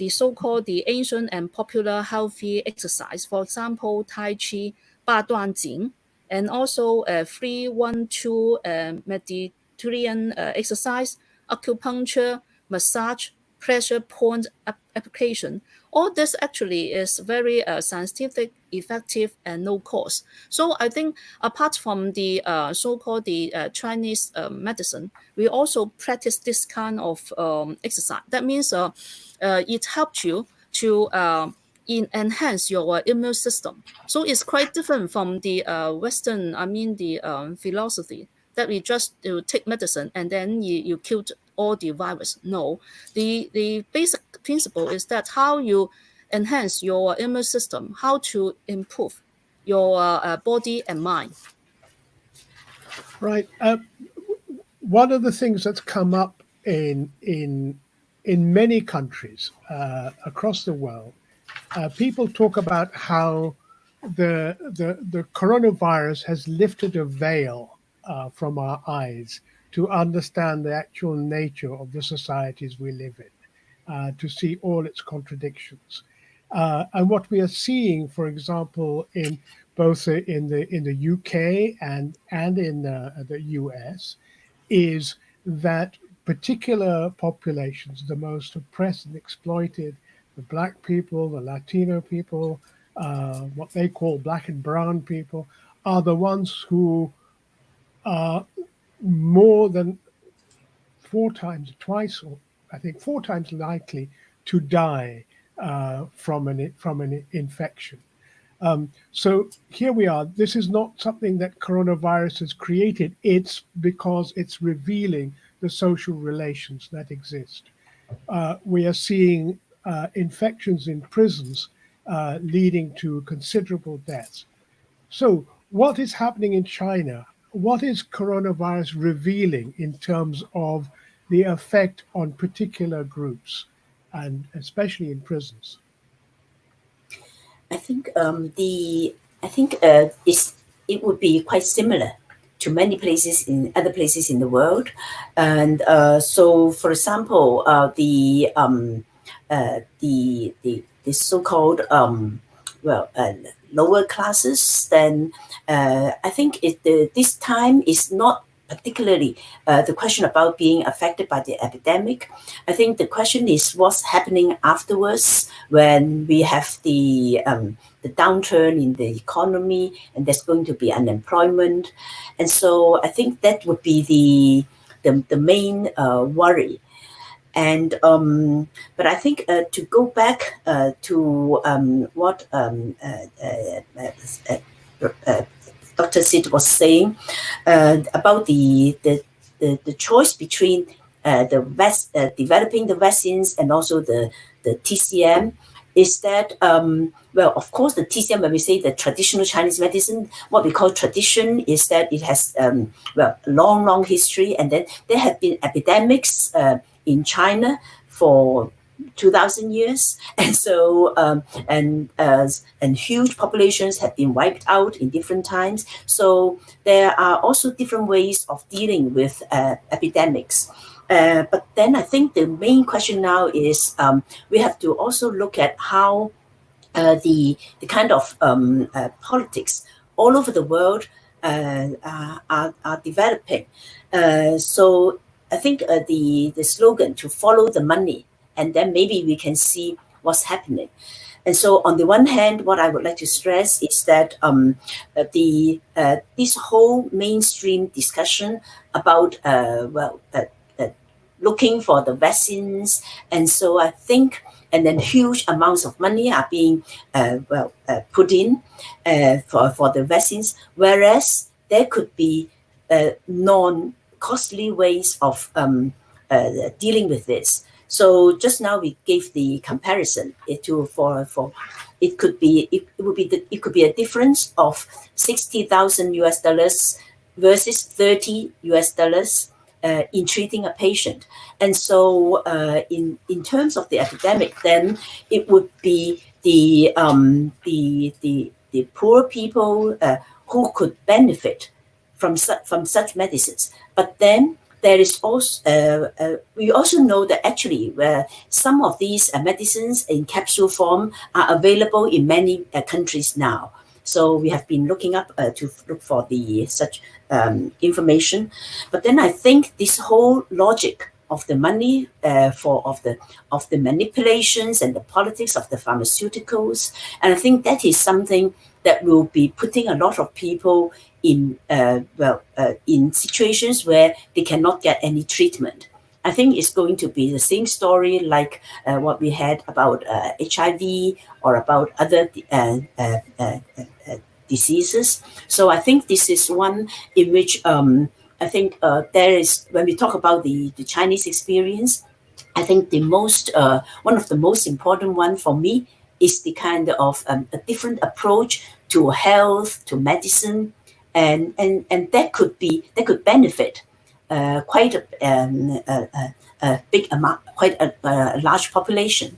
so-called the ancient and popular healthy exercise. For example, Tai Chi, 八段锦, and also 3-1-2 Mediterranean exercise, acupuncture, massage, pressure point application. All this actually is very scientific, effective, and no cost. So I think apart from the so-called the Chinese medicine, we also practice this kind of exercise. That means it helps you to enhance your immune system. So it's quite different from the Western, the philosophy that we just take medicine and then you killed all the virus. No, the basic principle is that how you enhance your immune system, how to improve your body and mind. Right. One of the things that's come up in many countries across the world, people talk about how the coronavirus has lifted a veil from our eyes to understand the actual nature of the societies we live in, to see all its contradictions. And what we are seeing, for example, in both in the UK and in the US, is that particular populations, the most oppressed and exploited, the Black people, the Latino people, what they call Black and brown people, are the ones who are more than four times likely to die from an infection. So here we are. This is not something that coronavirus has created. It's because it's revealing the social relations that exist. We are seeing infections in prisons leading to considerable deaths. So what is happening in China? What is coronavirus revealing in terms of the effect on particular groups, and especially in prisons? I think it would be quite similar to many places in other places in the world, and so for example, the so-called lower classes, then I think this time is not particularly the question about being affected by the epidemic. I think the question is what's happening afterwards when we have the downturn in the economy and there's going to be unemployment. And so I think that would be the main worry. And but I think to go back to what Dr. Sid was saying about the choice between developing the vaccines and also the TCM is that, well, of course, the TCM, when we say the traditional Chinese medicine, what we call tradition is that it has, well, a long history. And then there have been epidemics in China for 2,000 years, and so and huge populations have been wiped out in different times. So there are also different ways of dealing with epidemics. But then I think the main question now is we have to also look at how the kind of politics all over the world are developing. So I think the slogan to follow the money, and then maybe we can see what's happening. And so on the one hand, what I would like to stress is that this whole mainstream discussion about looking for the vaccines, and so I think, and then huge amounts of money are being put in for the vaccines, whereas there could be non-costly ways of dealing with this. So just now we gave the comparison it could be a difference of $60,000 versus $30 in treating a patient. And so in terms of the epidemic, then it would be the poor people who could benefit from such medicines. But then there is also, we also know that actually some of these medicines in capsule form are available in many countries now. So we have been looking up to look for such information. But then I think this whole logic of the money of the manipulations and the politics of the pharmaceuticals, and I think that is something that will be putting a lot of people in in situations where they cannot get any treatment. I think it's going to be the same story like what we had about HIV or about other diseases. So I think this is one in which I think there is, when we talk about the Chinese experience, I think the most one of the most important one for me is the kind of a different approach to health, to medicine, and that could benefit quite a big amount, quite a large population.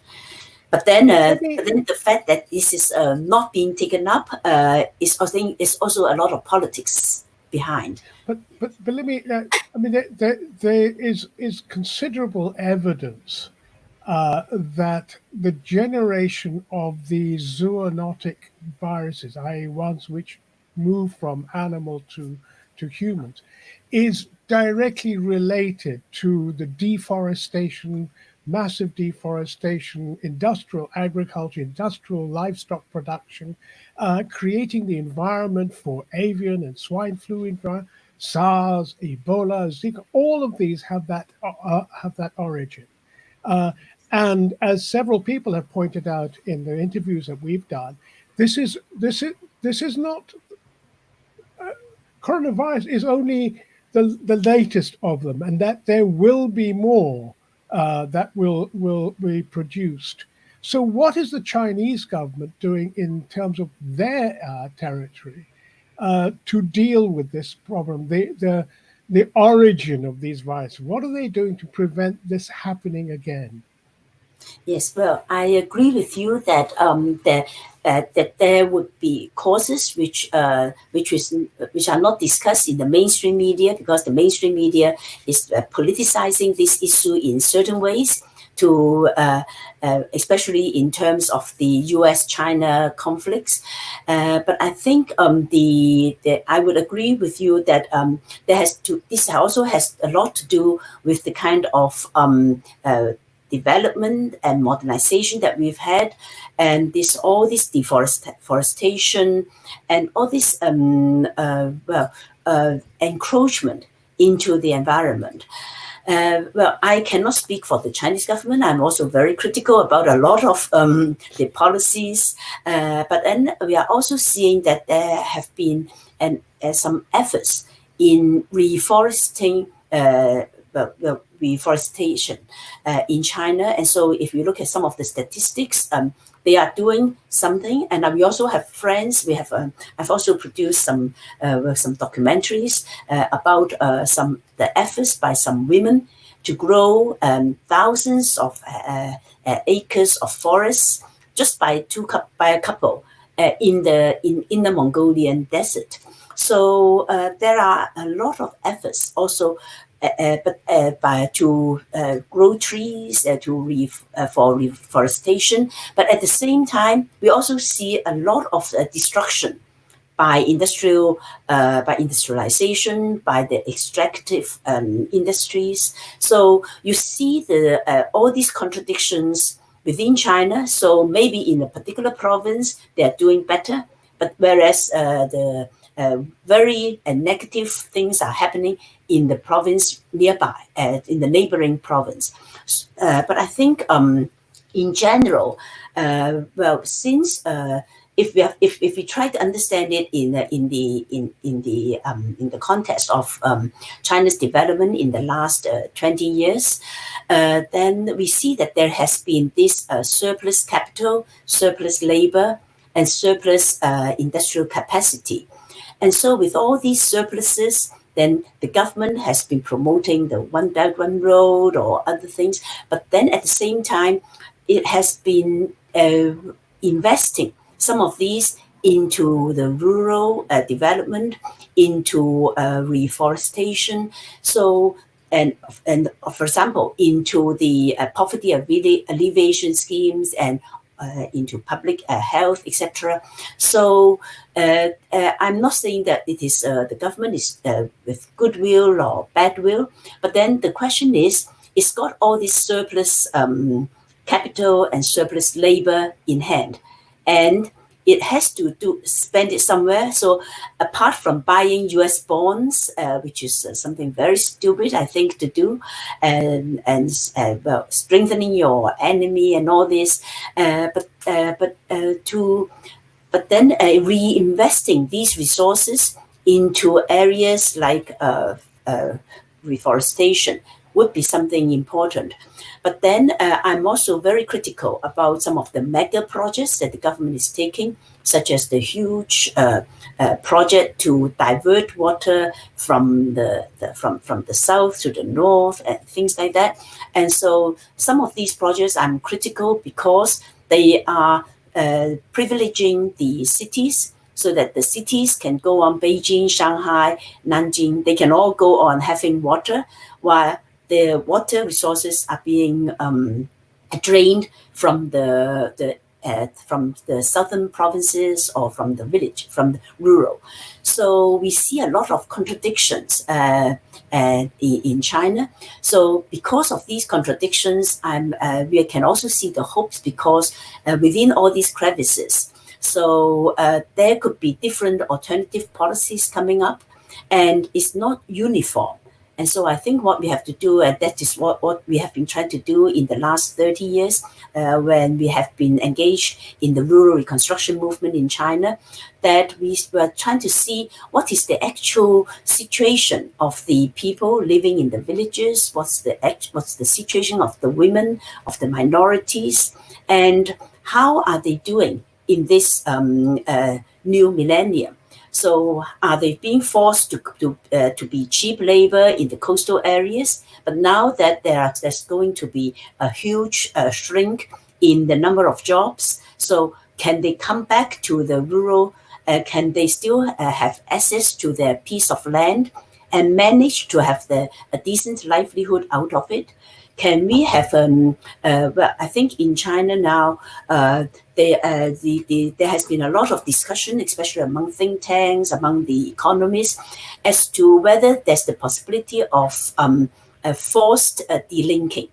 But then the fact that this is not being taken up is, I think, is also a lot of politics behind. But let me, I mean, there is considerable evidence that the generation of these zoonotic viruses, i.e. ones which move from animal to humans, is directly related to the deforestation, massive deforestation, industrial agriculture, industrial livestock production, creating the environment for avian and swine flu, SARS, Ebola, Zika. All of these have that origin. And as several people have pointed out in the interviews that we've done, this is not coronavirus is only the latest of them, and that there will be more that will be produced. So what is the Chinese government doing in terms of their territory to deal with this problem, the origin of these viruses? What are they doing to prevent this happening again? Yes, well, I agree with you that that there would be causes which are not discussed in the mainstream media, because the mainstream media is politicizing this issue in certain ways. to especially in terms of the U.S.-China conflicts. But I think I would agree with you that this also has a lot to do with the kind of development and modernization that we've had, and all this deforestation and all this encroachment into the environment. Well, I cannot speak for the Chinese government. I'm also very critical about a lot of the policies. But then we are also seeing that there have been some efforts in reforestation in China. And so if you look at some of the statistics, they are doing something. And we also have friends. I've also produced some documentaries about the efforts by some women to grow thousands of acres of forests just by a couple in the Mongolian desert. So there are a lot of efforts also. To grow trees, for reforestation, but at the same time, we also see a lot of destruction by industrialization, by the extractive industries. So you see all these contradictions within China. So maybe in a particular province they are doing better, but whereas the very negative things are happening in the province nearby, in the neighboring province. But I think in general, well, since if we try to understand it in the context of China's development in the last 20 years, then we see that there has been this surplus capital, surplus labor, and surplus industrial capacity. And so with all these surpluses, then the government has been promoting the One Belt, One Road or other things. But then at the same time, it has been investing some of these into the rural development, into reforestation. So, and for example, into the poverty alleviation schemes and into public health, etc. So I'm not saying that it is the government is with goodwill or bad will, but then the question is, it's got all this surplus capital and surplus labor in hand, and it has to spend it somewhere. So apart from buying US bonds, which is something very stupid, I think, to do, and well, strengthening your enemy and all this, but then reinvesting these resources into areas like reforestation would be something important. But then I'm also very critical about some of the mega projects that the government is taking, such as the huge project to divert water from the south to the north and things like that. And so some of these projects I'm critical because they are privileging the cities, so that the cities can go on, Beijing, Shanghai, Nanjing, they can all go on having water, while the water resources are being drained from the southern provinces or from the village, from the rural. So we see a lot of contradictions in China. So because of these contradictions, we can also see the hopes, because within all these crevices, so there could be different alternative policies coming up, and it's not uniform. And so I think what we have to do, and that is what we have been trying to do in the last 30 years, when we have been engaged in the rural reconstruction movement in China, that we were trying to see what is the actual situation of the people living in the villages, what's the situation of the women, of the minorities, and how are they doing in this new millennium. So are they being forced to be cheap labor in the coastal areas? But now that there's going to be a huge shrink in the number of jobs, so can they come back to the rural? Can they still have access to their piece of land and manage to have a decent livelihood out of it? can we have well, I think in China now there has been a lot of discussion, especially among think tanks, among the economists, as to whether there's the possibility of a forced delinking.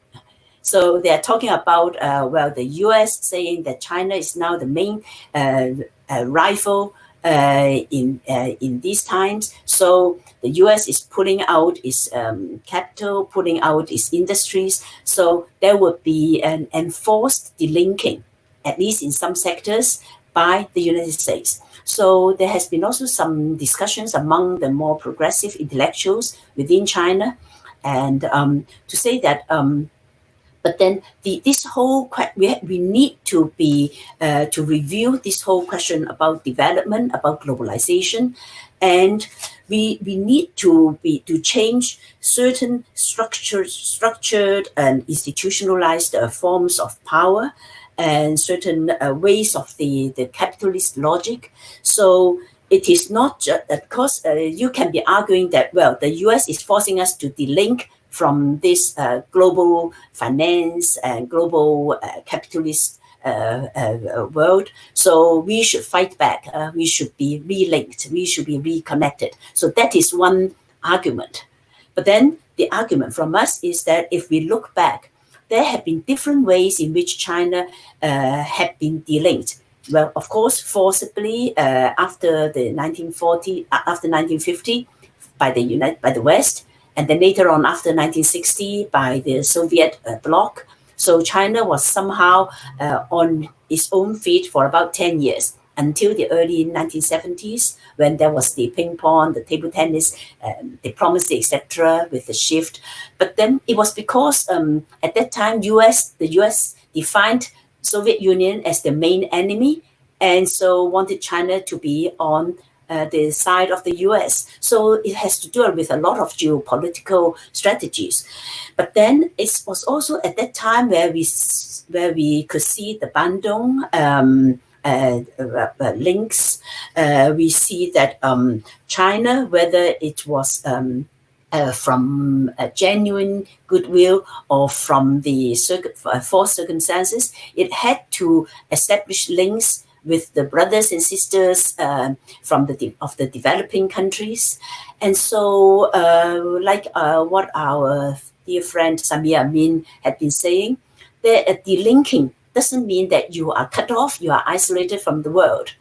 So they are talking about, well, the US saying that China is now the main rival in these times. So the US is pulling out its capital, pulling out its industries. So there would be an enforced delinking, at least in some sectors, by the United States. So there has been also some discussions among the more progressive intellectuals within China, and to say that but then this whole we need to be to review this whole question about development, about globalization, and we need to change certain structured and institutionalized forms of power and certain ways of the capitalist logic. So it is not just, of course, you can be arguing that, well, the US is forcing us to delink from this global finance and global capitalist world. So we should fight back. We should be relinked. We should be reconnected. So that is one argument. But then the argument from us is that if we look back, there have been different ways in which China had been delinked. Well, of course, forcibly after the 1940, after 1950, by the West, and then later on after 1960 by the Soviet bloc. So China was somehow on its own feet for about 10 years until the early 1970s, when there was the ping pong, the table tennis, diplomacy, etc., with the shift. But then it was because at that time, the US defined Soviet Union as the main enemy, and so wanted China to be on the side of the US. So it has to do with a lot of geopolitical strategies. But then it was also at that time where we could see the Bandung links. We see that China, whether it was from a genuine goodwill or from the forced circumstances, it had to establish links with the brothers and sisters from the developing countries. And so like what our dear friend Samir Amin had been saying, delinking doesn't mean that you are cut off, you are isolated from the world.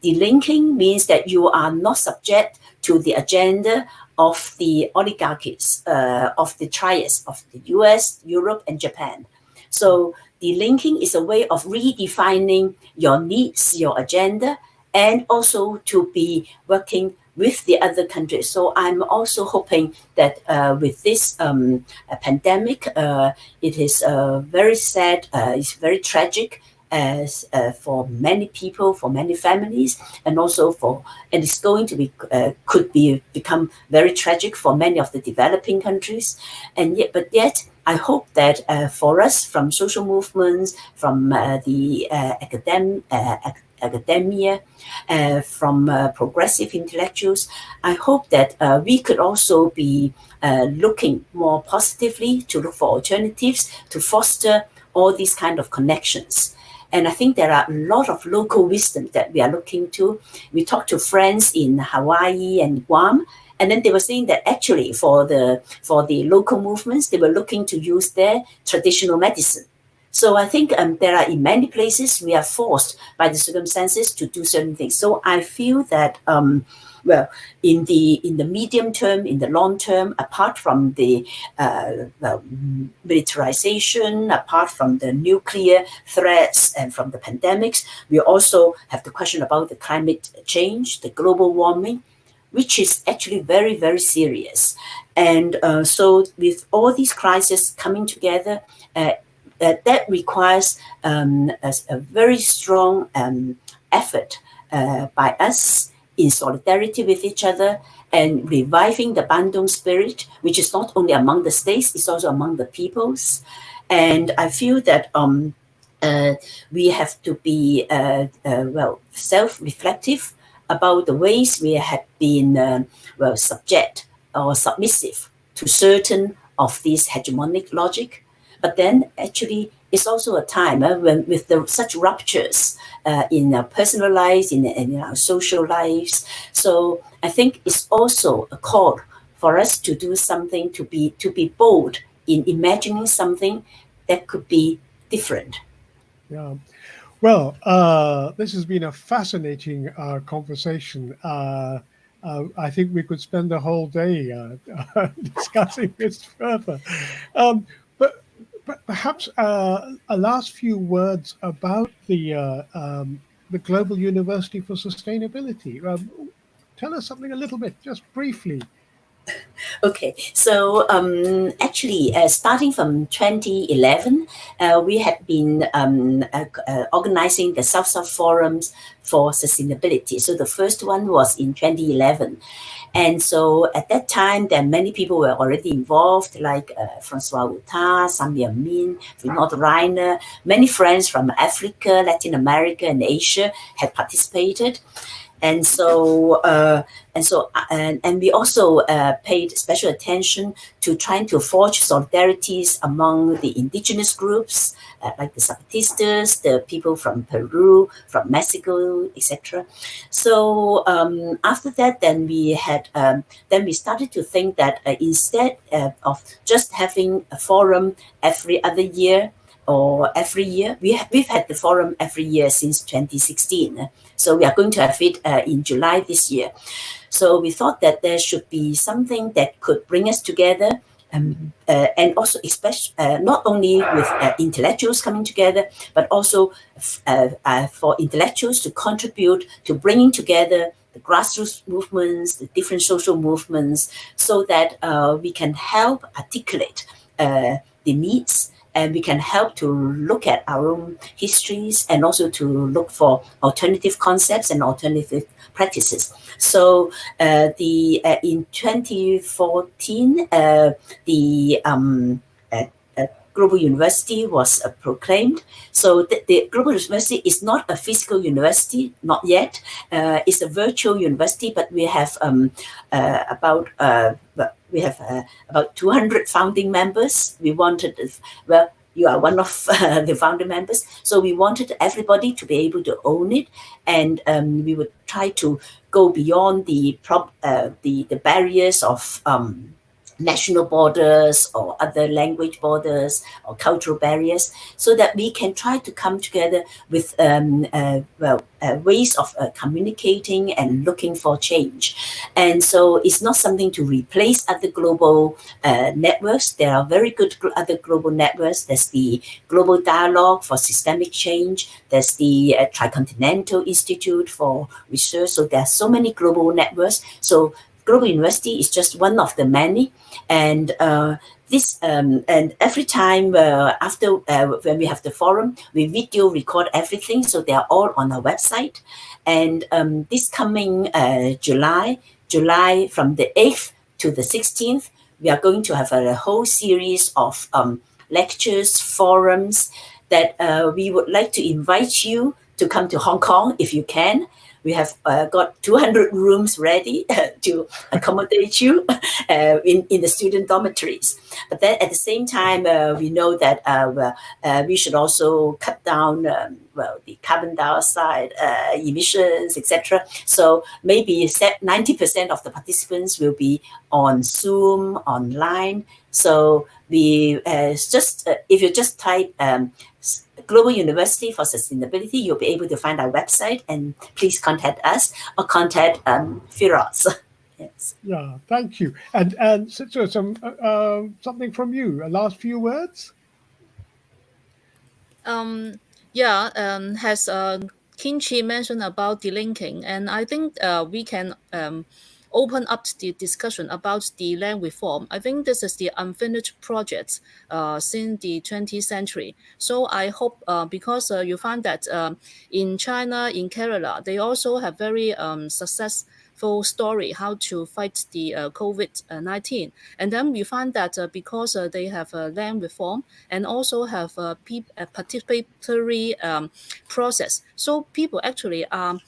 Delinking means that you are not subject to the agenda of the oligarchies, of the triads, of the US, Europe, and Japan. So delinking is a way of redefining your needs, your agenda, and also to be working with the other countries. So I'm also hoping that with this pandemic, it is very sad, it's very tragic as for many people, for many families, and also and it's going to be could become very tragic for many of the developing countries. But yet I hope that for us, from social movements, from the academia, from progressive intellectuals, I hope that we could also be looking more positively to look for alternatives to foster all these kind of connections. And I think there are a lot of local wisdom that we are looking to. We talked to friends in Hawaii and Guam, and then they were saying that actually for the local movements, they were looking to use their traditional medicine. So I think there are in many places we are forced by the circumstances to do certain things. So I feel that well, in the medium term, in the long term, apart from the militarization, apart from the nuclear threats and from the pandemics, we also have the question about the climate change, the global warming, which is actually very, very serious. And so with all these crises coming together, that requires a very strong effort by us in solidarity with each other and reviving the Bandung spirit, which is not only among the states, it's also among the peoples. And I feel that we have to be well, self-reflective about the ways we have been well, subject or submissive to certain of these hegemonic logic. But then actually it's also a time when with such ruptures in our personal lives, in our social lives. So I think it's also a call for us to do something, to be bold in imagining something that could be different. Yeah. Well, this has been a fascinating conversation. I think we could spend the whole day discussing this further. But perhaps a last few words about the Global University for Sustainability. Tell us something a little bit, just briefly. Okay, so actually, starting from 2011, we had been organizing the South-South Forums for Sustainability. So the first one was in 2011. And so at that time, there many people were already involved, like Francois Hutin, Samir Min, Vinod Reiner, many friends from Africa, Latin America, and Asia had participated. And so, and we also paid special attention to trying to forge solidarities among the indigenous groups, like the Zapatistas, the people from Peru, from Mexico, etc. So after that, then we started to think that instead of just having a forum every other year, or every year. We've had the forum every year since 2016. So we are going to have it in July this year. So we thought that there should be something that could bring us together, and also especially not only with intellectuals coming together, but also for intellectuals to contribute to bringing together the grassroots movements, the different social movements, so that we can help articulate the needs, and we can help to look at our own histories and also to look for alternative concepts and alternative practices. So in 2014, the Global University was proclaimed. So the Global University is not a physical university, not yet. It's a virtual university, but we have about 200 founding members. We wanted, well, you are one of the founder members. So we wanted everybody to be able to own it, and we would try to go beyond the barriers of national borders or other language borders or cultural barriers, so that we can try to come together with ways of communicating and looking for change. And so it's not something to replace other global networks. There are very good other global networks. There's the Global Dialogue for Systemic Change. There's the Tricontinental Institute for Research. So there are so many global networks. So Global University is just one of the many, and and every time after when we have the forum, we video record everything, so they are all on our website. And this coming July from the 8th to the 16th, we are going to have a whole series of lectures, forums that we would like to invite you to come to Hong Kong if you can. We have got 200 rooms ready to accommodate you in the student dormitories. But then at the same time, we know that we should also cut down the carbon dioxide emissions, etc. So maybe 90% of the participants will be on Zoom, online. So we if you just type Global University for Sustainability, you'll be able to find our website, and please contact us or contact Firoz. Yes. Yeah, thank you. And so some something from you. A last few words. Has Kinchi mentioned about delinking, and I think we can open up the discussion about the land reform. I think this is the unfinished project since the 20th century. So I hope because you find that in China, in Kerala, they also have very successful story how to fight the COVID-19. And then we find that because they have land reform and also have a participatory process, so people actually are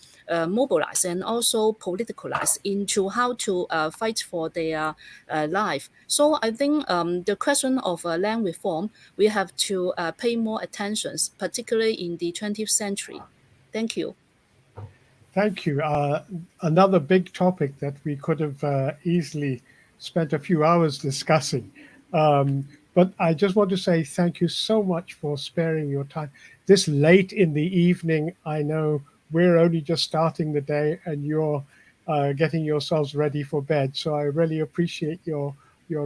mobilize and also politicalize into how to fight for their life. So I think the question of land reform, we have to pay more attention, particularly in the 20th century. Thank you. Thank you. Another big topic that we could have easily spent a few hours discussing. But I just want to say thank you so much for sparing your time. This late in the evening, I know we're only just starting the day and you're getting yourselves ready for bed. So I really appreciate your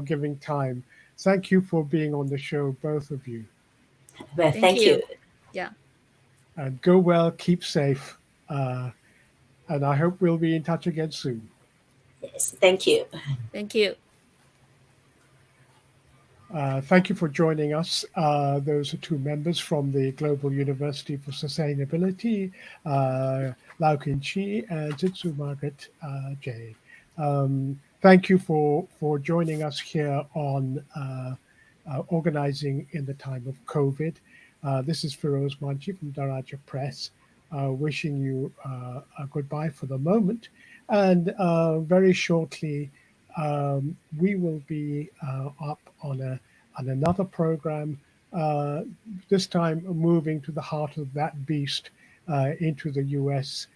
giving time. Thank you for being on the show, both of you. Well, Thank thank you. you. Yeah. Go well, keep safe. And I hope we'll be in touch again soon. Yes, thank you. Thank you. Thank you for joining us. Those are two members from the Global University for Sustainability, Lau Chi and Margaret, Jade. Thank you for joining us here on Organizing in the Time of COVID. This is Feroz Manji from Daraja Press, wishing you a goodbye for the moment. And very shortly, we will be up on another program, this time moving to the heart of that beast into the US,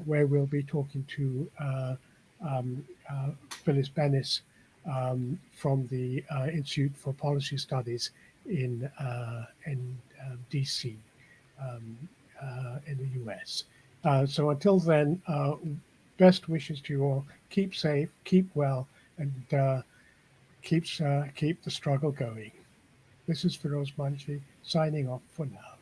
where we'll be talking to Phyllis Bennis from the Institute for Policy Studies in DC, in the US. So until then, best wishes to you all. Keep safe, keep well, and keep the struggle going. This is Feroz Manji signing off for now.